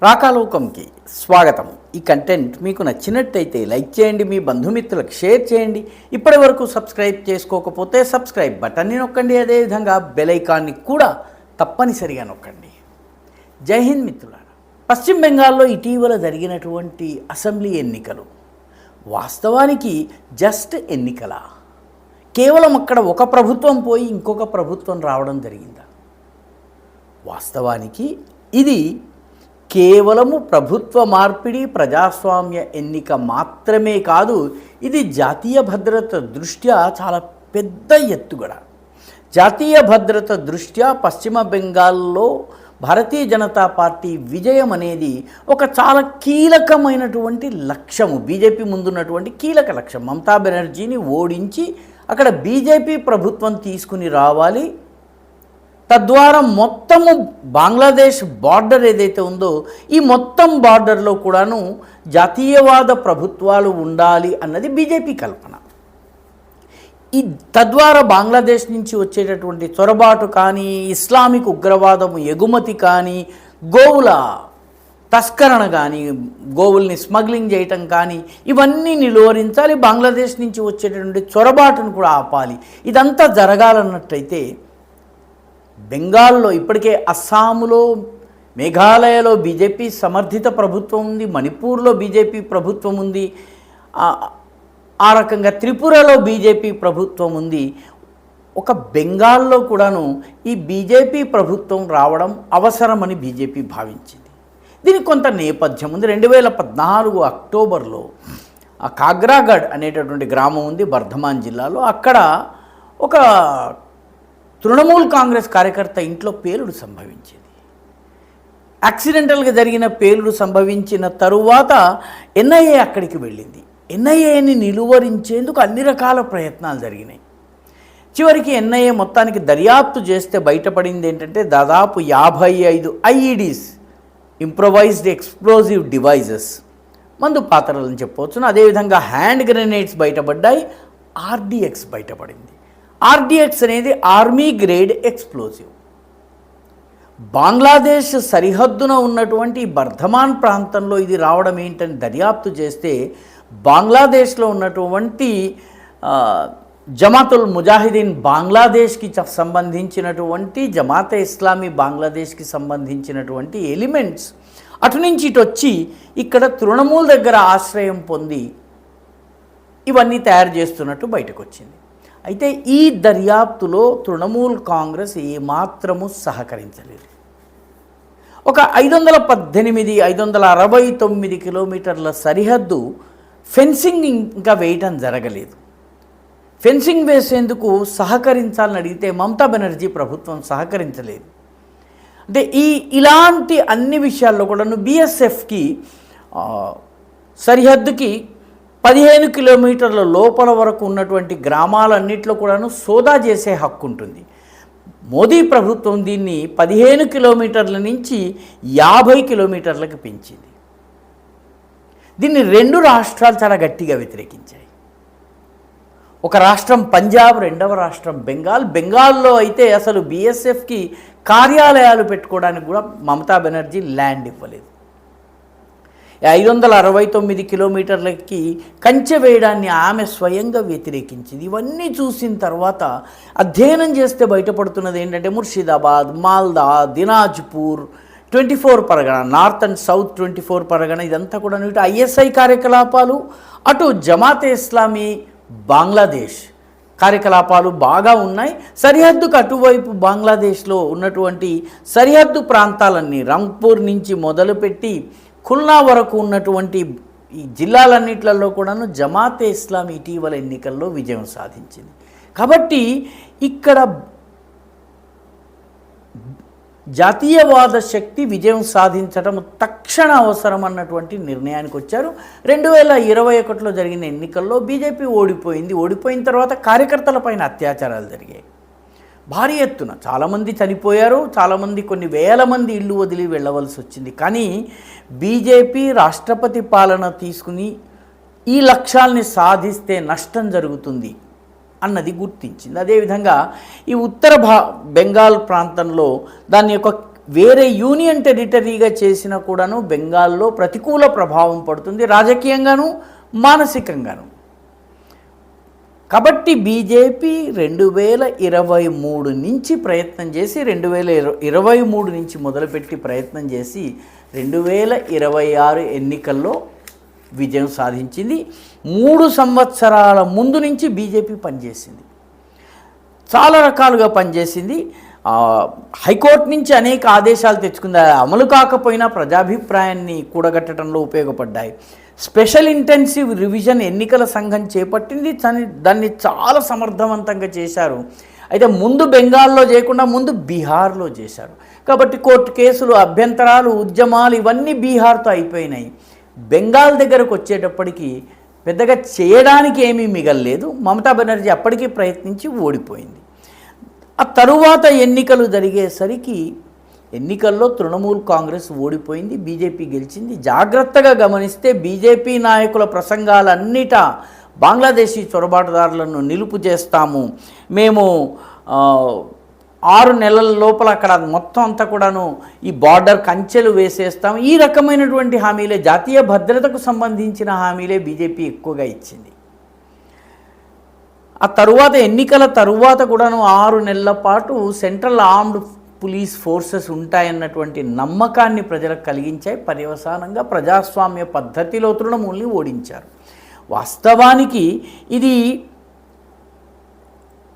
రాకాలోకంకి స్వాగతం. ఈ కంటెంట్ మీకు నచ్చినట్టయితే లైక్ చేయండి, మీ బంధుమిత్రులకు షేర్ చేయండి. ఇప్పటి వరకు సబ్స్క్రైబ్ చేసుకోకపోతే సబ్స్క్రైబ్ బటన్ని నొక్కండి, అదేవిధంగా బెల్ ఐకాన్ని కూడా తప్పనిసరిగా నొక్కండి. జై హింద్ మిత్రులారా. పశ్చిమ బెంగాల్లో ఇటీవల జరిగినటువంటి అసెంబ్లీ ఎన్నికలు వాస్తవానికి జస్ట్ ఎన్నికల, కేవలం అక్కడ ఒక ప్రభుత్వం పోయి ఇంకొక ప్రభుత్వం రావడం జరిగిందా? వాస్తవానికి ఇది కేవలము ప్రభుత్వ మార్పిడి, ప్రజాస్వామ్య ఎన్నిక మాత్రమే కాదు, ఇది జాతీయ భద్రత దృష్ట్యా చాలా పెద్ద ఎత్తుగడ. జాతీయ భద్రత దృష్ట్యా పశ్చిమ బెంగాల్లో భారతీయ జనతా పార్టీ విజయం అనేది ఒక చాలా కీలకమైనటువంటి లక్ష్యము, బీజేపీ ముందున్నటువంటి కీలక లక్ష్యం. మమతా బెనర్జీని ఓడించి అక్కడ బీజేపీ ప్రభుత్వం తీసుకుని రావాలి, తద్వారా మొత్తము బంగ్లాదేశ్ బార్డర్ ఏదైతే ఉందో ఈ మొత్తం బార్డర్లో కూడాను జాతీయవాద ప్రభుత్వాలు ఉండాలి అన్నది బీజేపీ కల్పన. ఈ తద్వారా బంగ్లాదేశ్ నుంచి వచ్చేటటువంటి చొరబాటు కానీ, ఇస్లామిక్ ఉగ్రవాదము ఎగుమతి కానీ, గోవుల తస్కరణ కానీ, గోవుల్ని స్మగ్లింగ్ చేయటం కానీ ఇవన్నీ నిలువరించాలి. బంగ్లాదేశ్ నుంచి వచ్చేటటువంటి చొరబాటును కూడా ఆపాలి. ఇదంతా జరగాలన్నట్టయితే బెంగాల్లో ఇప్పటికే అస్సాములో, మేఘాలయలో బీజేపీ సమర్థిత ప్రభుత్వం ఉంది, మణిపూర్లో బీజేపీ ప్రభుత్వం ఉంది, ఆ రకంగా త్రిపురలో బీజేపీ ప్రభుత్వం ఉంది. ఒక బెంగాల్లో కూడాను ఈ బీజేపీ ప్రభుత్వం రావడం అవసరమని బీజేపీ భావించింది. దీనికి కొంత నేపథ్యం ఉంది. 2014 అక్టోబర్లో కాగ్రాగఢ్ అనేటటువంటి గ్రామం ఉంది బర్ధమాన్ జిల్లాలో. అక్కడ ఒక తృణమూల్ కాంగ్రెస్ కార్యకర్త ఇంట్లో పేలుడు సంభవించింది. యాక్సిడెంటల్గా జరిగిన పేలుడు సంభవించిన తరువాత ఎన్ఐఏ అక్కడికి వెళ్ళింది. ఎన్ఐఏని నిలువరించేందుకు అన్ని రకాల ప్రయత్నాలు జరిగినాయి. చివరికి ఎన్ఐఏ మొత్తానికి దర్యాప్తు చేస్తే బయటపడింది ఏంటంటే దాదాపు 55 ఐఈడీస్, ఇంప్రొవైజ్డ్ ఎక్స్ప్లోజివ్ డివైజెస్, మందు పాత్రలను చెప్పవచ్చు. అదేవిధంగా హ్యాండ్ గ్రెనేడ్స్ బయటపడ్డాయి, ఆర్డిఎక్స్ బయటపడింది. ఆర్డిఎక్స్ అనేది ఆర్మీ గ్రేడ్ ఎక్స్ప్లోజివ్. బంగ్లాదేశ్ సరిహద్దున ఉన్నటువంటి బర్ధమాన్ ప్రాంతంలో ఇది రావడం ఏంటని దర్యాప్తు చేస్తే బంగ్లాదేశ్లో ఉన్నటువంటి జమాతుల్ ముజాహిదీన్ బంగ్లాదేశ్కి సంబంధించినటువంటి, జమాతే ఇస్లామీ బంగ్లాదేశ్కి సంబంధించినటువంటి ఎలిమెంట్స్ అటు నుంచి ఇటు వచ్చి ఇక్కడ తృణమూల్ దగ్గర ఆశ్రయం పొంది ఇవన్నీ తయారు చేస్తున్నట్టు బయటకు వచ్చింది. అయితే ఈ దర్యాప్తులో తృణమూల్ కాంగ్రెస్ ఏమాత్రము సహకరించలేదు. ఒక 569 కిలోమీటర్ల సరిహద్దు ఫెన్సింగ్ ఇంకా వేయటం జరగలేదు. ఫెన్సింగ్ వేసేందుకు సహకరించాలని అడిగితే మమతా బెనర్జీ ప్రభుత్వం సహకరించలేదు. అంటే ఇలాంటి అన్ని విషయాల్లో కూడా బీఎస్ఎఫ్కి సరిహద్దుకి 15 కిలోమీటర్ల లోపల వరకు ఉన్నటువంటి గ్రామాలన్నింటిలో కూడాను సోదా చేసే హక్కు ఉంటుంది. మోదీ ప్రభుత్వం దీన్ని 15 కిలోమీటర్ల నుంచి 50 కిలోమీటర్లకు పెంచింది. దీన్ని 2 రాష్ట్రాలు చాలా గట్టిగా వ్యతిరేకించాయి. ఒక రాష్ట్రం పంజాబ్, రెండవ రాష్ట్రం బెంగాల్. బెంగాల్లో అయితే అసలు బీఎస్ఎఫ్కి కార్యాలయాలు పెట్టుకోవడానికి కూడా మమతా బెనర్జీ ల్యాండ్ ఇవ్వలేదు. 569 కిలోమీటర్లకి కంచె వేయడాన్ని ఆమె స్వయంగా వ్యతిరేకించింది. ఇవన్నీ చూసిన తర్వాత అధ్యయనం చేస్తే బయటపడుతున్నది ఏంటంటే Murshidabad, Malda, Dinajpur, 24 Pargana, north and south 24 Pargana, ఇదంతా కూడా ఇటు ఐఎస్ఐ కార్యకలాపాలు, అటు జమాతే ఇస్లామీ బంగ్లాదేశ్ కార్యకలాపాలు బాగా ఉన్నాయి. సరిహద్దుకు అటువైపు బంగ్లాదేశ్లో ఉన్నటువంటి సరిహద్దు ప్రాంతాలన్నీ రంగ్పూర్ నుంచి మొదలుపెట్టి ఖుల్నా వరకు ఉన్నటువంటి ఈ జిల్లాలన్నింటిలో కూడాను జమాతే ఇస్లామీ ఇటీవల ఎన్నికల్లో విజయం సాధించింది. కాబట్టి ఇక్కడ జాతీయవాద శక్తి విజయం సాధించడం తక్షణ అవసరం అన్నటువంటి నిర్ణయానికి వచ్చారు. 2021లో జరిగిన ఎన్నికల్లో బీజేపీ ఓడిపోయింది. ఓడిపోయిన తర్వాత కార్యకర్తలపైన అత్యాచారాలు జరిగాయి భారీ ఎత్తున. చాలామంది చనిపోయారు, చాలామంది కొన్ని వేల మంది ఇల్లు వదిలి వెళ్ళవలసి వచ్చింది. కానీ బీజేపీ రాష్ట్రపతి పాలన తీసుకుని ఈ లక్ష్యాల్ని సాధిస్తే నష్టం జరుగుతుంది అన్నది గుర్తించింది. అదేవిధంగా ఈ ఉత్తర బెంగాల్ ప్రాంతంలో దాని యొక్క వేరే యూనియన్ టెరిటరీగా చేసినా కూడాను బెంగాల్లో ప్రతికూల ప్రభావం పడుతుంది, రాజకీయంగాను మానసికంగాను. కాబట్టి బీజేపీ 2023 నుంచి ప్రయత్నం చేసి 2023 నుంచి మొదలుపెట్టి ప్రయత్నం చేసి 2026 ఎన్నికల్లో విజయం సాధించింది. 3 సంవత్సరాల ముందు నుంచి బీజేపీ పనిచేసింది, చాలా రకాలుగా పనిచేసింది. హైకోర్టు నుంచి అనేక ఆదేశాలు తెచ్చుకుంది, అమలు కాకపోయినా ప్రజాభిప్రాయాన్ని కూడగట్టడంలో ఉపయోగపడ్డాయి. స్పెషల్ ఇంటెన్సివ్ రివిజన్ ఎన్నికల సంఘం చేపట్టింది, దాన్ని చాలా సమర్థవంతంగా చేశారు. అయితే ముందు బెంగాల్లో చేయకుండా ముందు బీహార్లో చేశారు. కాబట్టి కోర్టు కేసులు, అభ్యంతరాలు, ఉద్యమాలు ఇవన్నీ బీహార్తో అయిపోయినాయి. బెంగాల్ దగ్గరకు వచ్చేటప్పటికి పెద్దగా చేయడానికి ఏమీ మిగలలేదు. మమతా బెనర్జీ అప్పటికీ ప్రయత్నించి ఓడిపోయింది. ఆ తరువాత ఎన్నికలు జరిగేసరికి ఎన్నికల్లో తృణమూల్ కాంగ్రెస్ ఓడిపోయింది, బీజేపీ గెలిచింది. జాగ్రత్తగా గమనిస్తే బీజేపీ నాయకుల ప్రసంగాలన్నిటా బంగ్లాదేశీ చొరబాటుదారులను నిలుపు చేస్తాము, మేము 6 నెలల లోపల అక్కడ మొత్తం అంతా కూడాను ఈ బార్డర్ కంచెలు వేసేస్తాం, ఈ రకమైనటువంటి హామీలే, జాతీయ భద్రతకు సంబంధించిన హామీలే బీజేపీ ఎక్కువగా ఇచ్చింది. ఆ తరువాత ఎన్నికల తరువాత కూడాను 6 నెలల పాటు సెంట్రల్ ఆర్మ్డ్ పోలీస్ ఫోర్సెస్ ఉంటాయన్నటువంటి నమ్మకాన్ని ప్రజలకు కలిగించాయి. పర్యవసానంగా ప్రజాస్వామ్య పద్ధతిలో తృణమూల్ని ఓడించారు. వాస్తవానికి ఇది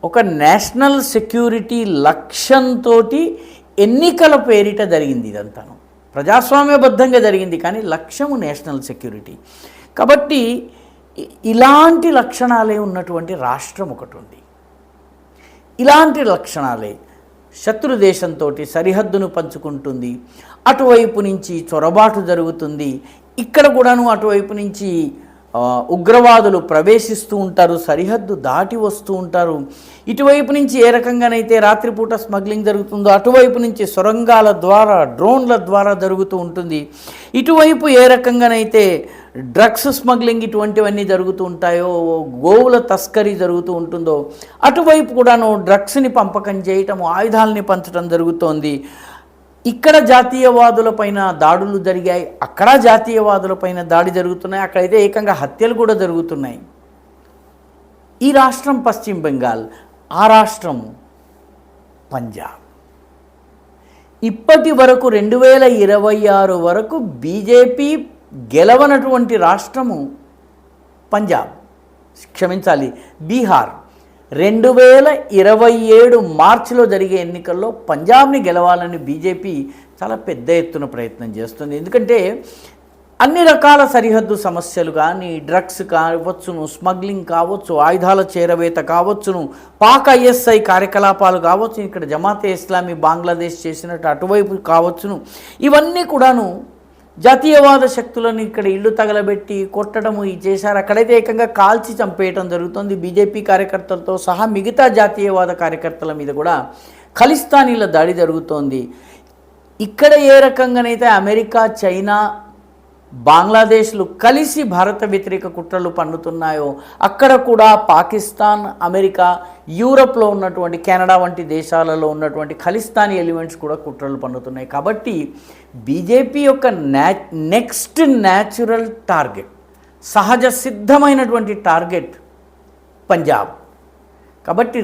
ఒక నేషనల్ సెక్యూరిటీ లక్ష్యంతో ఎన్నికల పేరిట జరిగింది. ఇదంతాను ప్రజాస్వామ్యబద్ధంగా జరిగింది, కానీ లక్ష్యము నేషనల్ సెక్యూరిటీ. కాబట్టి ఇలాంటి లక్షణాలే ఉన్నటువంటి రాష్ట్రం ఒకటి ఉంది. ఇలాంటి లక్షణాలే శత్రు దేశంతో సరిహద్దును పంచుకుంటుంది, అటువైపు నుంచి చొరబాటు జరుగుతుంది, ఇక్కడ కూడాను అటువైపు నుంచి ఉగ్రవాదులు ప్రవేశిస్తూ ఉంటారు, సరిహద్దు దాటి వస్తూ ఉంటారు. ఇటువైపు నుంచి ఏ రకంగానైతే రాత్రిపూట స్మగ్లింగ్ జరుగుతుందో అటువైపు నుంచి సొరంగాల ద్వారా, డ్రోన్ల ద్వారా జరుగుతూ ఉంటుంది. ఇటువైపు ఏ రకంగానైతే డ్రగ్స్ స్మగ్లింగ్ ఇటువంటివన్నీ జరుగుతూ ఉంటాయో, గోవుల తస్కరీ జరుగుతూ ఉంటుందో అటువైపు కూడాను డ్రగ్స్ని పంపకం చేయటం, ఆయుధాలని పంచడం జరుగుతోంది. ఇక్కడ జాతీయవాదులపైన దాడులు జరిగాయి, అక్కడ జాతీయవాదులపైన దాడి జరుగుతున్నాయి, అక్కడైతే ఏకంగా హత్యలు కూడా జరుగుతున్నాయి. ఈ రాష్ట్రం పశ్చిమ బెంగాల్, ఆ రాష్ట్రం పంజాబ్. ఇప్పటి వరకు 2026 వరకు బీజేపీ గెలవనటువంటి రాష్ట్రము పంజాబ్, క్షమించాలి బీహార్. 2027 మార్చిలో జరిగే ఎన్నికల్లో పంజాబ్ని గెలవాలని బీజేపీ చాలా పెద్ద ఎత్తున ప్రయత్నం చేస్తుంది. ఎందుకంటే అన్ని రకాల సరిహద్దు సమస్యలు కానీ, డ్రగ్స్ కావచ్చును, స్మగ్లింగ్ కావచ్చు, ఆయుధాల చేరవేత కావచ్చును, పాక్ ఐఎస్ఐ కార్యకలాపాలు కావచ్చు, ఇక్కడ జమాతే ఇస్లామీ బంగ్లాదేశ్ చేసినట్టు అటువైపు కావచ్చును, ఇవన్నీ కూడాను జాతీయవాద శక్తులను ఇక్కడ ఇల్లు తగలబెట్టి కొట్టడము చేశారు. అక్కడైతే ఏకంగా కాల్చి చంపేయటం జరుగుతుంది. బీజేపీ కార్యకర్తలతో సహా మిగతా జాతీయవాద కార్యకర్తల మీద కూడా ఖలిస్తానీల దాడి జరుగుతోంది. ఇక్కడ ఏ రకంగానైతే అమెరికా, చైనా, బంగ్లాదేశ్లు కలిసి భారత వ్యతిరేక కుట్రలు పన్నుతున్నాయో అక్కడ కూడా పాకిస్తాన్, అమెరికా, యూరప్లో ఉన్నటువంటి కెనడా వంటి దేశాలలో ఉన్నటువంటి ఖలిస్తానీ ఎలిమెంట్స్ కూడా కుట్రలు పన్నుతున్నాయి. కాబట్టి బీజేపీ యొక్క నెక్స్ట్ న్యాచురల్ టార్గెట్, సహజ సిద్ధమైనటువంటి టార్గెట్ పంజాబ్. కాబట్టి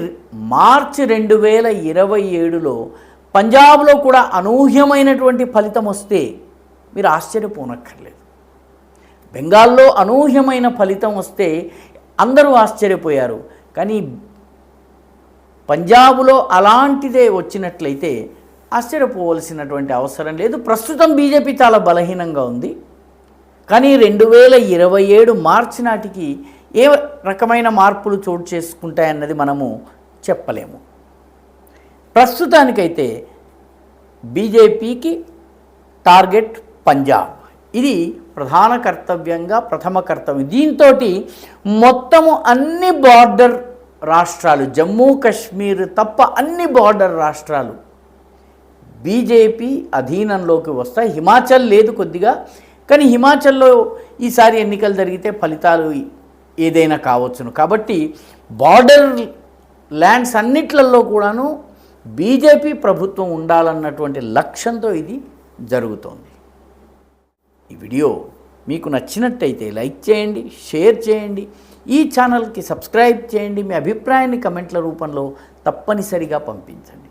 మార్చి 2027లో పంజాబ్లో కూడా అనూహ్యమైనటువంటి ఫలితం వస్తే మీరు ఆశ్చర్యపోనక్కర్లేదు. బెంగాల్లో అనూహ్యమైన ఫలితం వస్తే అందరూ ఆశ్చర్యపోయారు, కానీ పంజాబ్లో అలాంటిదే వచ్చినట్లయితే ఆశ్చర్యపోవలసినటువంటి అవసరం లేదు. ప్రస్తుతం బీజేపీ చాలా బలహీనంగా ఉంది, కానీ 2027 మార్చి నాటికి ఏ రకమైన మార్పులు చోటు చేసుకుంటాయన్నది మనము చెప్పలేము. ప్రస్తుతానికైతే బీజేపీకి టార్గెట్ పంజాబ్, ఇది ప్రధాన కర్తవ్యంగా, ప్రథమ కర్తవ్యం. దీంతో మొత్తము అన్ని బార్డర్ రాష్ట్రాలు, జమ్మూ కాశ్మీర్ తప్ప అన్ని బార్డర్ రాష్ట్రాలు బీజేపీ అధీనంలోకి వస్తాయి. హిమాచల్ లేదు కొద్దిగా, కానీ హిమాచల్లో ఈసారి ఎన్నికలు జరిగితే ఫలితాలు ఏదైనా కావచ్చును. కాబట్టి బార్డర్ ల్యాండ్స్ అన్నిట్లలో కూడాను బీజేపీ ప్రభుత్వం ఉండాలన్నటువంటి లక్ష్యంతో ఇది జరుగుతోంది. ఈ వీడియో మీకు నచ్చినట్టయితే లైక్ చేయండి, షేర్ చేయండి, ఈ ఛానల్కి సబ్స్క్రైబ్ చేయండి. మీ అభిప్రాయాన్ని కమెంట్ల రూపంలో తప్పనిసరిగా పంపించండి.